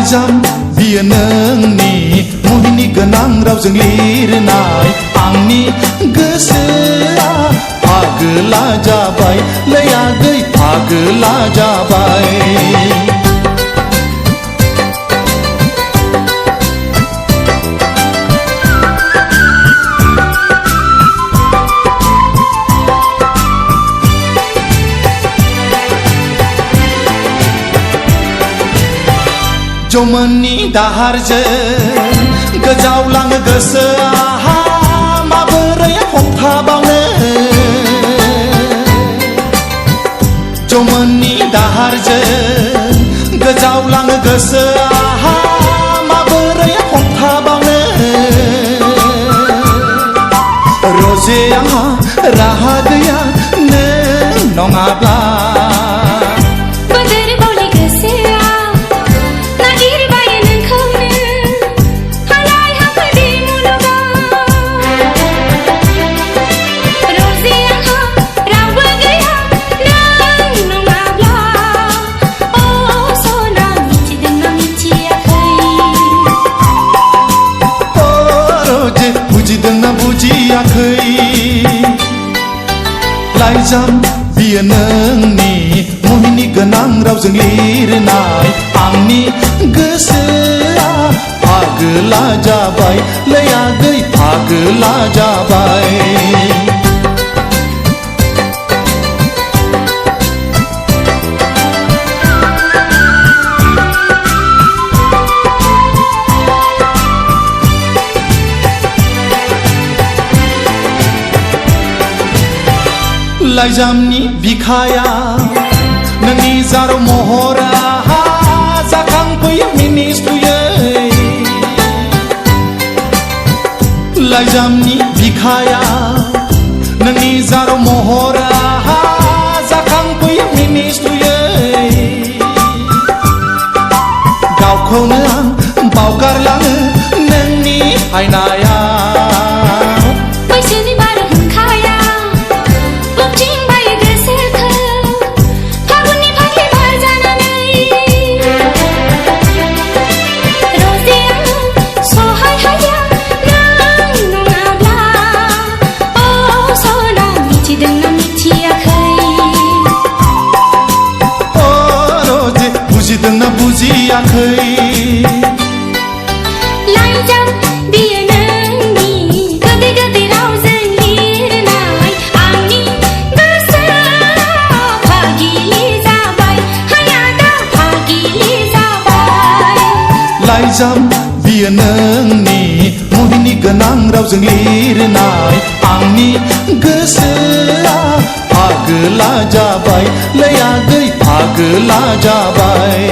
लाइजाम बियो नोंनि मुहिनि गोनां रावजों लिरनाय आंनि गोसोआ फागोला जाबाय लै आगै फागोला जाबाय जौमोननि दाहारजों गोजावलाङो गोसोआ माबोरै हमथाबावनो जौमोननि दाहारजों गोजावलाङो गोसोआ माबोरै हमथाबावनो रजे आंहा राहा गैया नों नङाब्ला लाइजाम बियो नोंनि मुहिनि गोनां रावजों लिरनाय आंनि गोसोआ फागोला जाबाय लै आगै फागोला जाबाय लाइजामनि बिखाया नोंनि जारौ महरा जाखांफैयो मिनिस्लुयै लाइजामनि बिखाया नोंनि जारौ महरा जाखांफैयो मिनिस्लुयै गावखौनो आं बावगारलाङो नोंनि आयनाया लाइजाम बियो नोंनि गोदै गोदै रावजों लिरनाय आंनि गोसोआ फागिलि जाबाय हायादा फागिलि जाबाय लाइजाम बियो नोंनि मुहिनि गोनां रावजों लिरनाय आंनि गोसोआ फागोला जाबाय लै आगै फागोला जाबाय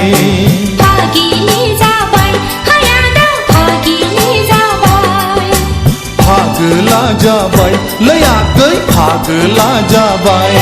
फागोला जाबाय लै आगै फागोला जाबाय।